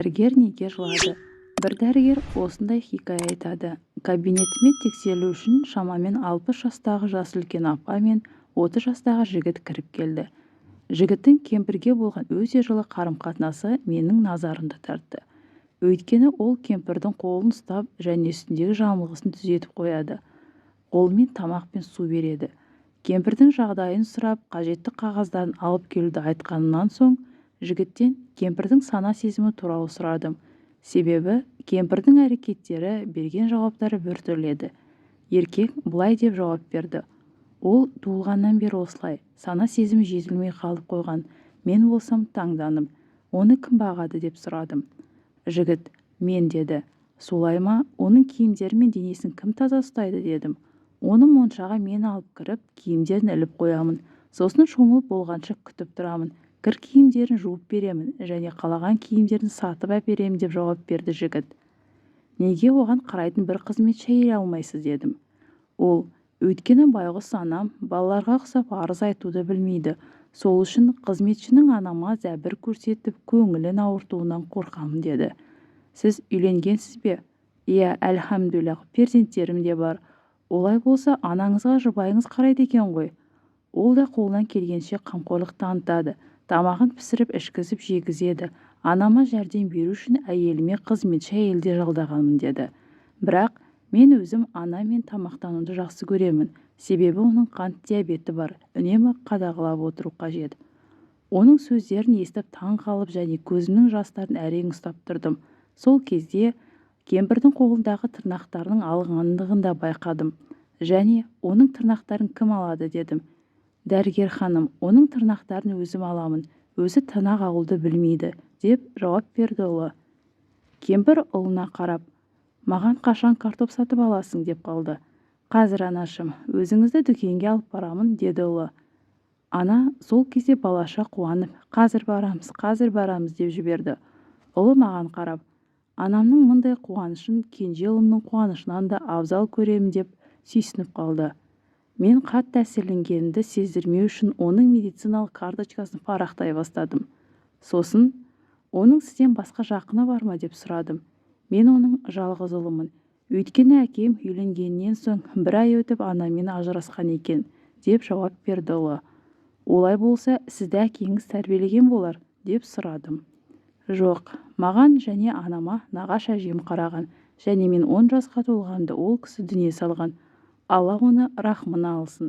Дәрігер неге жылады? Бір дәрігер осындай хикая айтады. Кабинетіме тексерілу үшін шамамен 60 жастағы жасы үлкен апа мен 30 жастағы жігіт кіріп келді. Жігіттің кемпірге болған өте жылы қарым-қатынасы менің назарымды тартты. Өйткені ол кемпірдің қолын ұстап және үстіндегі жамылғысын түзетіп қояды. Қолымен тамақ пен су береді. Кемпірдің жағдайын сұрап, қажетті қағаздарын алып келуді айтқанынан соң, жігіттен кемпірдің сана сезімі туралы сұрадым. Себебі кемпірдің әрекеттері, берген жауаптары біртүрлі еді. Еркек былай деп жауап берді. Ол туылғаннан бері осылай, сана сезімі жетілмей қалып қойған. Мен болсам таңданып, оны кім бағады деп сұрадым. Жігіт, мен деді. Солай ма, оның киімдері мен денесін кім таза ұстайды дедім. Оны моншаға мен алып кіріп, киімдерін іліп қоямын. Сосын шомылып болғанша күтіп тұрамын. Кір киімдерін жуып беремін және қалаған киімдерін сатып әперемін деп жауап берді жігіт. Неге оған қарайтын бір қызметші әйел алмайсыз дедім. Ол, өйткені байғұс анам балаларға ұқсап арыз айтуды білмейді. Сол үшін қызметшінің анама зәбір көрсетіп көңілін ауыртуынан қорқамын деді. Сіз үйленгенсіз бе? Иә, әлхамдулилlah, перзенттерім де бар. Олай болса анаңызға жұбайыңыз қарайды екен ғой. Ол да қолынан келгенше қамқорлық танытады. Тамағын пісіріп ішкізіп жегізеді. Анама жәрдем беру үшін әйеліме қызметші әйелде жалдағанмын деді. Бірақ мен өзім ана мен тамақтануды жақсы көремін. Себебі оның қант диабеті бар. Үнемі қадағалап отыру қажет. Оның сөздерін естіп таң қалып және көзімнің жастарын әрең ұстап тұрдым. Сол кезде кемпірдің қолындағы тырнақтарының алғандығын да байқадым. Және оның тырнақтарын кім алады дедім. Дәрігер ханым, оның тырнақтарын өзім аламын. Өзі тырнақ алуды білмейді, деп жауап берді ұлы. Кемпір ұлына қарап, маған қашан картоп сатып аласың деп қалды. Қазір анашым, өзіңізді дүкенге алып барамын, деді ұлы. Ана сол кезде балаша қуанып, қазір барамыз деп жіберді. Ұлы маған қарап, анамның мұндай қуанышын кенже ұлымның қуанышынан да абзал көремін деп сүйсініп қалды. Мен қатты әсерленгенімді сездірмеу үшін оның медициналық карточкасын парақтай бастадым. Сосын, оның сізден басқа жақыны бар ма деп сұрадым. Мен оның жалғыз ұлымын. Өйткені әкем үйленгеннен соң бір ай өтіп анаммен ажырасқан екен, деп жауап берді ұлы. Олай болса, сізді әкеңіз тәрбиелеген болар, деп сұрадым. Жоқ, маған және анама нағаш әжем қараған, және мен 10 жасқа толғанымда ол кісі дүние салған. Алла оны рахмына алсын.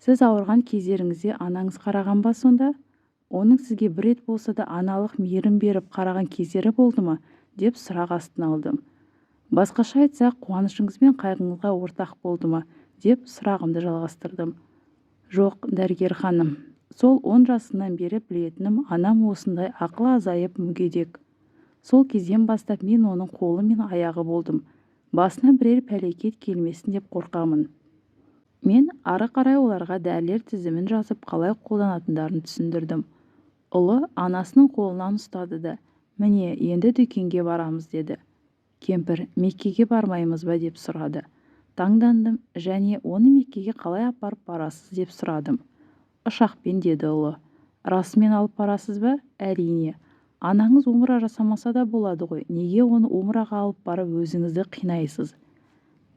Сіз ауырған кездеріңізде анаңыз қараған ба сонда? Оның сізге бір рет болса да аналық мейірім беріп қараған кездері болды ма? Деп сұрақ астына алдым. Басқаша айтсақ, қуанышыңыз бен қайғыңызға ортақ болды ма? Деп сұрағымды жалғастырдым. Жоқ, дәрігер ханым. Сол 10 жасынан бері білетінім, анам осындай ақылы азайып мүгедек. Сол кезден бастап мен оның қолы мен аяғы болдым. Басына бірер пәлекет келмесін деп қорқамын. Мен ары қарай оларға дәрілер тізімін жазып, қалай қолданатындарын түсіндірдім. Ұлы анасының қолынан ұстады да, міне, енді дүкенге барамыз деді. Кемпір, Меккеге бармаймыз ба деп сұрады. Таңдандым және оны Меккеге қалай апарып барасыз деп сұрадым. Ұшақпен деді ұлы. Расымен алып барасыз ба? Әрине. Анаңыз умра жасамаса да болады ғой. Неге оны умраға алып барып өзіңізді қинайсыз?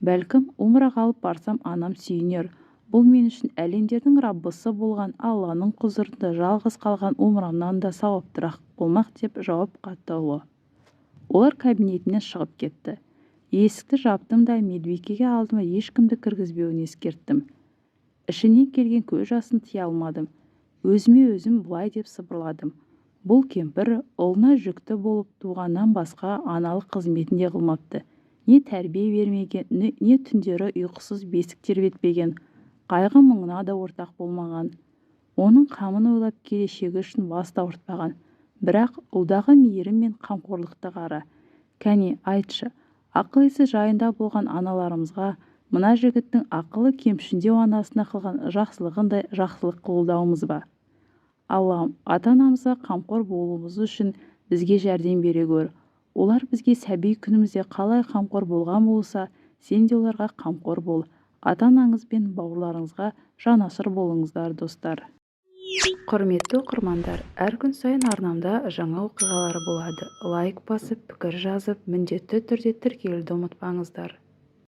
Бәлкім, умраға алып барсам анам сүйінер. Бұл мен үшін әлемдердің Раббысы болған Алланың құзырында жалғыз қалған умрамнан да сауаптырақ болмақ деп жауап қатты ұлы. Олар кабинетінен шығып кетті. Есікті жаптым да медбикеге алдыма ешкімді кіргізбеуін ескерттім. Ішінен келген көз жасын тия алмадым. Өзіме өзім бұлай деп сыбырладым. Бұл кемпір ұлына жүкті болып туғаннан басқа аналық қызметінде қылмапты. Не тәрбие бермеген, не түндері ұйқысыз бесік тербетпеген, қайғы мұңына да ортақ болмаған. Оның қамын ойлап келешегі үшін бас ауыртпаған. Бірақ ұлдағы мейірім мен қамқорлықты қара. Кәне, айтшы, ақыл-есі жайында болған аналарымызға мына жігіттің ақылы кемшіндеу анасына қылған жақсылығындай жақсылық қылуымыз ба? Аллам, ата-анамызға қамқор болуымыз үшін бізге жәрдем бере көр. Олар бізге сәби күнімізде қалай қамқор болған болса, сен де оларға қамқор бол. Ата-анаңыз бен бауырларыңызға жанашыр болыңыздар, достар. Құрметті оқырмандар, әр күн сайын арнамда жаңа оқиғалар болады. Лайк басып, пікір жазып, міндетті түрде тіркелуді ұмытпаңыздар.